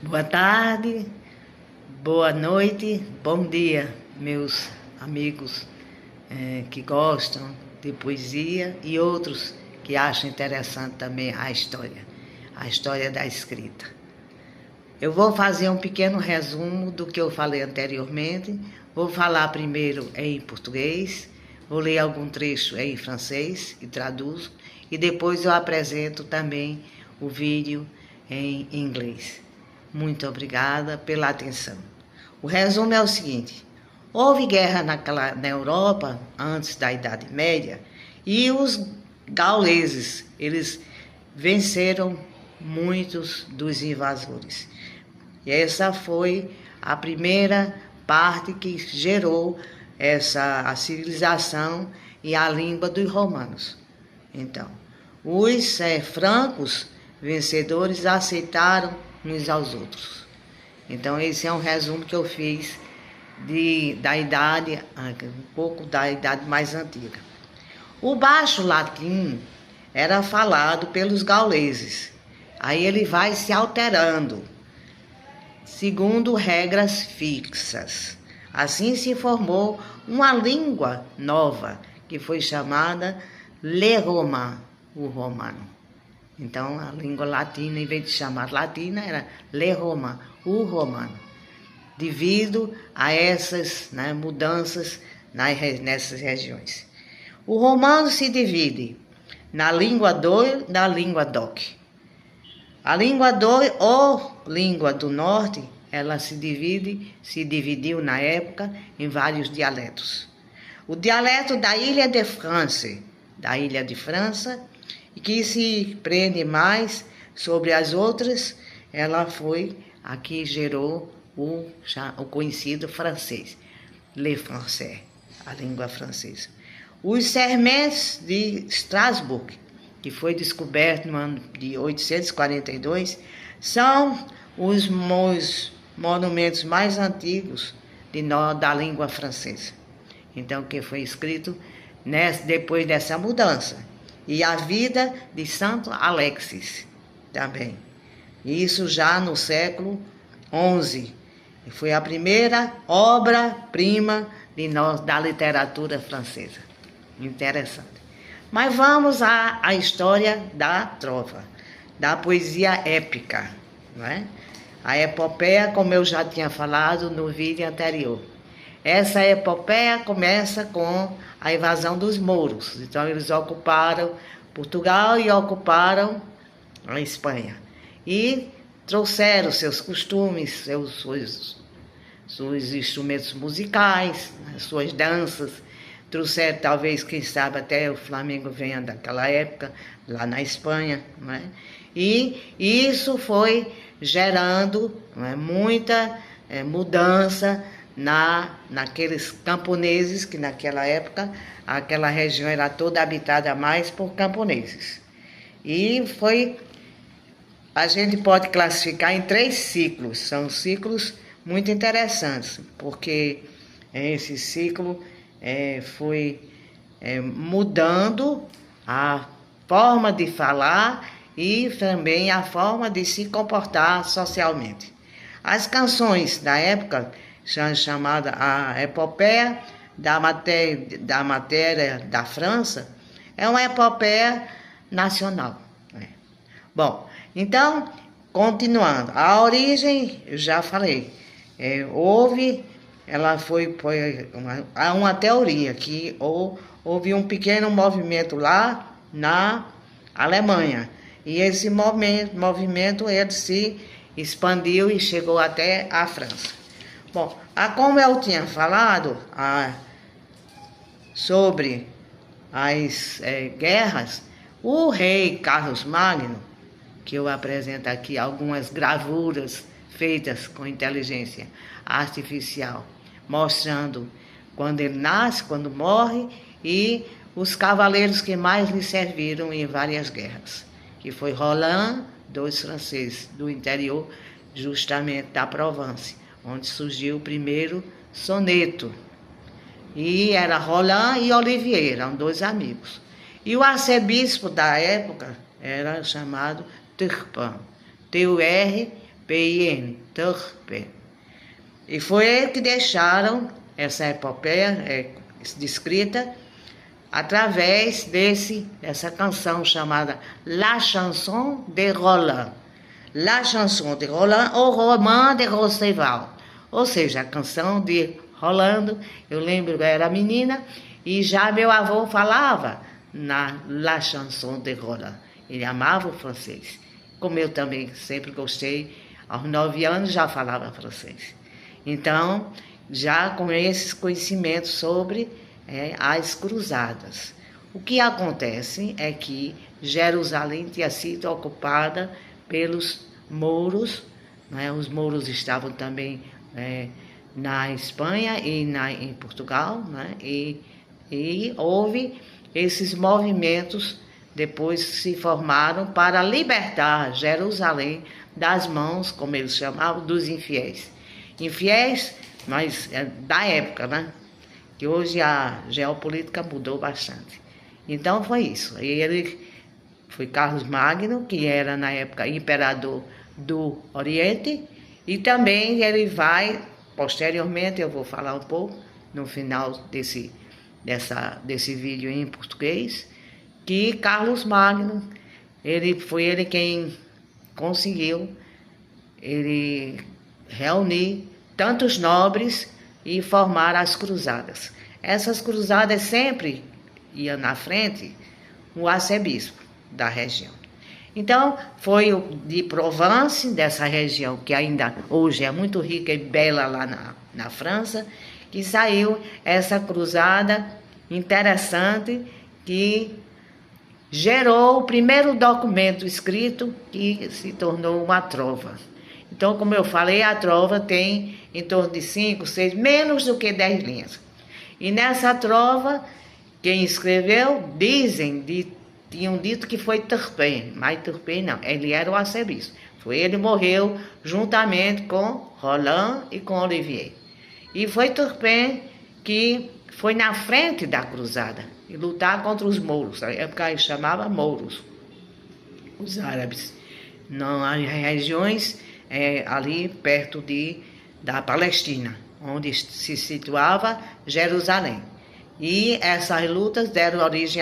Boa tarde, boa noite, bom dia, meus amigos que gostam de poesia e outros que acham interessante também a história da escrita. Eu vou fazer um pequeno resumo do que eu falei anteriormente. Vou falar primeiro em português, vou ler algum trecho em francês e traduzo, e depois eu apresento também o vídeo em inglês. Muito obrigada pela atenção. O resumo é o seguinte: houve guerra na Europa antes da Idade Média e os gauleses, eles venceram muitos dos invasores. E essa foi a primeira parte que gerou a civilização e a língua dos romanos. Então, os francos vencedores aceitaram uns aos outros. Então, esse é um resumo que eu fiz da idade, um pouco da idade mais antiga. O baixo latim era falado pelos gauleses. Aí ele vai se alterando, segundo regras fixas. Assim se formou uma língua nova, que foi chamada Le Roman, o romano. Então, a língua latina, em vez de chamar latina, era Le Roman, o romano, devido a essas mudanças nessas regiões. O romano se divide na língua do e na língua doc. A língua do ou língua do norte, ela se dividiu na época em vários dialetos. O dialeto da Ilha de França, que se prende mais sobre as outras, ela foi a que gerou o conhecido francês, le français, a língua francesa. Os Serments de Strasbourg, que foi descoberto no ano de 842, são os monumentos mais antigos da língua francesa. Então, que foi escrito depois dessa mudança. E a vida de Santo Alexis também. Isso já no século XI. Foi a primeira obra-prima da literatura francesa. Interessante. Mas vamos à história da trova, da poesia épica, não é? A epopeia, como eu já tinha falado no vídeo anterior. Essa epopeia começa com a invasão dos mouros. Então, eles ocuparam Portugal e ocuparam a Espanha. E trouxeram seus costumes, seus instrumentos musicais, suas danças. Trouxeram, talvez, quem sabe, até o Flamengo venha daquela época, lá na Espanha. Não é? E isso foi gerando muita mudança naqueles camponeses, que naquela época aquela região era toda habitada mais por camponeses. E a gente pode classificar em 3 ciclos, são ciclos muito interessantes, porque esse ciclo foi mudando a forma de falar e também a forma de se comportar socialmente. As canções da época, chamada a epopeia da matéria da França, é uma epopeia nacional. Bom, então, continuando, a origem, eu já falei, há uma teoria que houve um pequeno movimento lá na Alemanha, e esse movimento ele se expandiu e chegou até a França. Bom, como eu tinha falado sobre as guerras, o rei Carlos Magno, que eu apresento aqui algumas gravuras feitas com inteligência artificial, mostrando quando ele nasce, quando morre, e os cavaleiros que mais lhe serviram em várias guerras, que foi Roland, 2 franceses do interior, justamente da Provence, onde surgiu o primeiro soneto. E era Roland e Olivier, eram 2 amigos. E o arcebispo da época era chamado Turpin, Turpin, P-I-N, Turpin. E foi ele que deixaram essa epopeia descrita através dessa canção chamada La Chanson de Roland. La Chanson de Roland ou Roman de Roncesvalles. Ou seja, a canção de Rolando. Eu lembro que eu era menina e já meu avô falava na La Chanson de Roland. Ele amava o francês. Como eu também sempre gostei, aos 9 anos já falava francês. Então, já com esses conhecimentos sobre as cruzadas. O que acontece é que Jerusalém tinha sido ocupada pelos mouros, né? Os mouros estavam também na Espanha e em Portugal, né? E houve esses movimentos, depois se formaram para libertar Jerusalém das mãos, como eles chamavam, dos infiéis. Infiéis, mas da época, né? Que hoje a geopolítica mudou bastante. Então foi isso. Ele foi Carlos Magno, que era na época imperador do Oriente, e também ele vai, posteriormente, eu vou falar um pouco no final desse vídeo em português, que Carlos Magno, foi ele quem conseguiu reunir tantos nobres e formar as cruzadas. Essas cruzadas sempre iam na frente o arcebispo da região. Então, foi de Provence, dessa região que ainda hoje é muito rica e bela lá na França, que saiu essa cruzada interessante que gerou o primeiro documento escrito que se tornou uma trova. Então, como eu falei, a trova tem em torno de 5, 6, menos do que 10 linhas. E nessa trova, quem escreveu, tinham dito que foi Turpin, mas Turpin não, ele era o arcebispo. Ele morreu juntamente com Roland e com Olivier. E foi Turpin que foi na frente da cruzada e lutar contra os mouros. Na época eles chamavam mouros, os árabes, nas regiões ali perto da Palestina, onde se situava Jerusalém. E essas lutas deram origem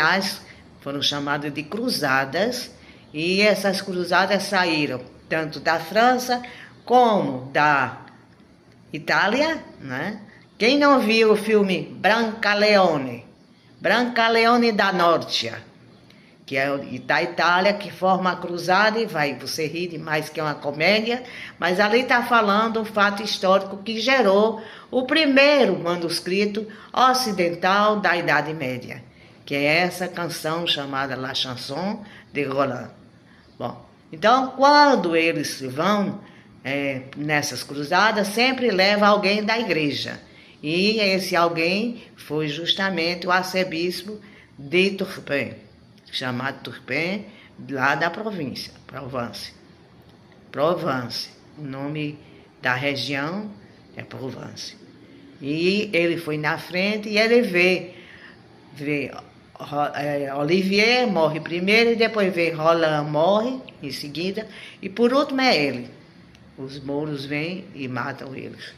foram chamadas de cruzadas, e essas cruzadas saíram tanto da França como da Itália, né? Quem não viu o filme Brancaleone da Norte, que é da Itália, que forma a cruzada, e você ri demais que é uma comédia, mas ali está falando um fato histórico que gerou o primeiro manuscrito ocidental da Idade Média, que é essa canção chamada La Chanson de Roland. Bom, então quando eles vão nessas cruzadas, sempre leva alguém da igreja, e esse alguém foi justamente o arcebispo de Turpin, chamado Turpin, lá da província, Provence. O nome da região é Provence. E ele foi na frente e ele vê Olivier morre primeiro, e depois vê Roland morre em seguida, e por último é ele. Os mouros vêm e matam eles.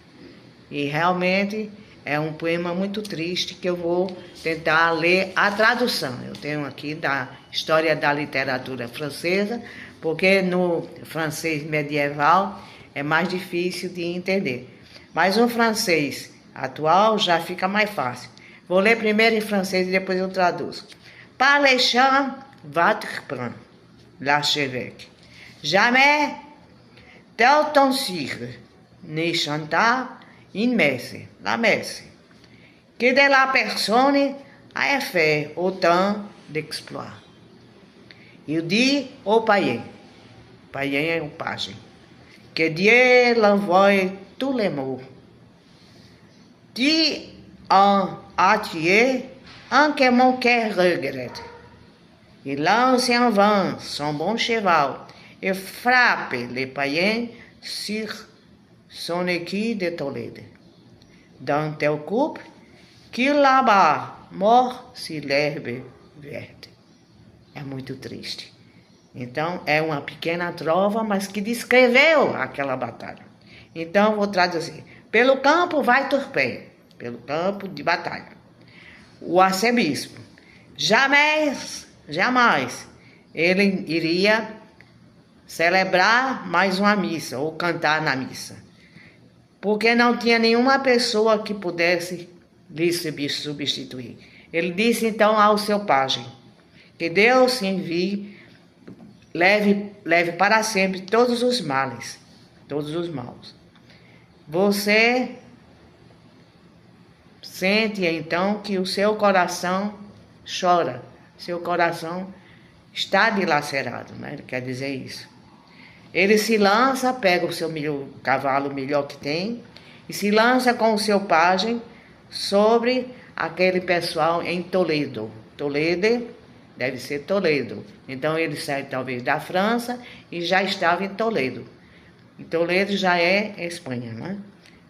E realmente é um poema muito triste, que eu vou tentar ler a tradução. Eu tenho aqui da História da Literatura Francesa, porque no francês medieval é mais difícil de entender. Mas o francês atual já fica mais fácil. Vou ler primeiro em francês e depois eu traduzo. Par les champs va te prendre, l'archevêque. Jamais tel ton sire ne chanta une messe, la messe, que de la personne a fait autant d'exploits. Il dit au païen é o pajem, que Dieu l'envoie tous les mots. Tu en as tué un que mon cœur regrette. Il lance en vain son bon cheval et frappe les païens sur son écu de Tolède. Dans tel couple, qu'il là-bas mort sur l'herbe verte. É muito triste. Então, é uma pequena trova, mas que descreveu aquela batalha. Então, vou traduzir. Pelo campo vai Turpé, pelo campo de batalha. O arcebispo, jamais ele iria celebrar mais uma missa ou cantar na missa, porque não tinha nenhuma pessoa que pudesse lhe substituir. Ele disse então ao seu pajem, que Deus envie, leve para sempre todos os males, todos os maus. Você sente então que o seu coração chora, seu coração está dilacerado, né? Ele quer dizer isso. Ele se lança, pega o seu cavalo melhor que tem e se lança com o seu pajem sobre aquele pessoal em Toledo. Toledo deve ser Toledo. Então ele sai talvez da França e já estava em Toledo. E Toledo já é Espanha, né?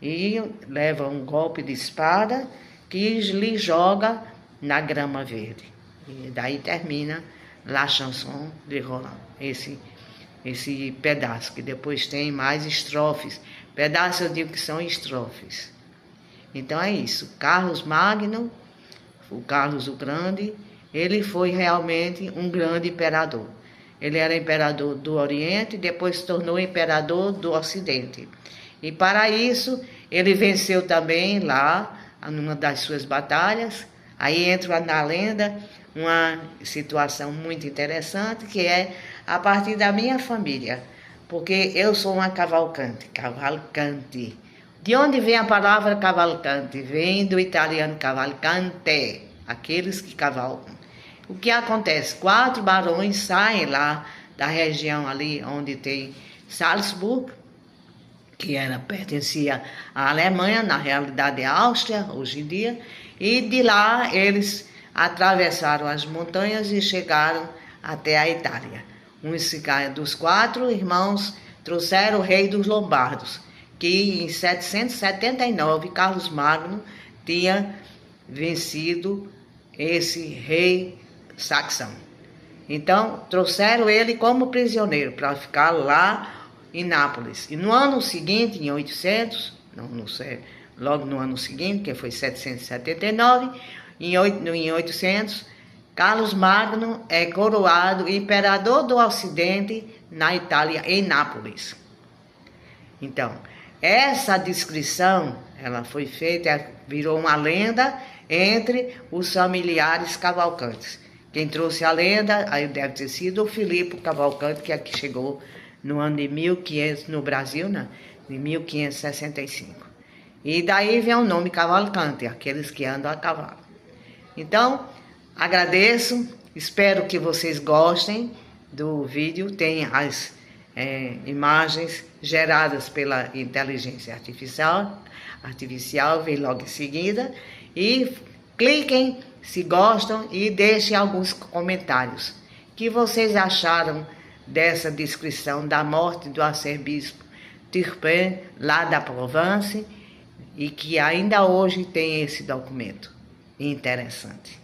E leva um golpe de espada que lhe joga na grama verde. E daí termina La Chanson de Roland, esse pedaço, que depois tem mais estrofes. Pedaço eu digo que são estrofes. Então é isso. Carlos Magno, o Carlos o Grande, ele foi realmente um grande imperador. Ele era imperador do Oriente e depois se tornou imperador do Ocidente. E para isso, ele venceu também lá, numa das suas batalhas. Aí entra na lenda uma situação muito interessante, que é a partir da minha família. Porque eu sou uma cavalcante. De onde vem a palavra cavalcante? Vem do italiano cavalcante, aqueles que cavalcam. O que acontece? 4 barões saem lá da região ali onde tem Salzburg, que pertencia à Alemanha, na realidade é Áustria, hoje em dia, e de lá eles atravessaram as montanhas e chegaram até a Itália. Dos 4 irmãos trouxeram o rei dos Lombardos, que em 779 Carlos Magno tinha vencido esse rei saxão. Então trouxeram ele como prisioneiro para ficar lá em Nápoles. E no ano seguinte, em 800, não sei, logo no ano seguinte, que foi 779, em 800, Carlos Magno é coroado imperador do Ocidente na Itália, em Nápoles. Então, essa descrição, ela foi feita, virou uma lenda entre os familiares Cavalcantes. Quem trouxe a lenda, aí deve ter sido o Filipe Cavalcante, que aqui chegou no ano de 1500, no Brasil, né? De 1565. E daí vem o nome Cavalcante, aqueles que andam a cavalo. Então, agradeço, espero que vocês gostem do vídeo. Tem as imagens geradas pela inteligência artificial, vem logo em seguida. E cliquem se gostam e deixem alguns comentários. O que vocês acharam dessa descrição da morte do arcebispo Turpin, lá da Provence, e que ainda hoje tem esse documento interessante.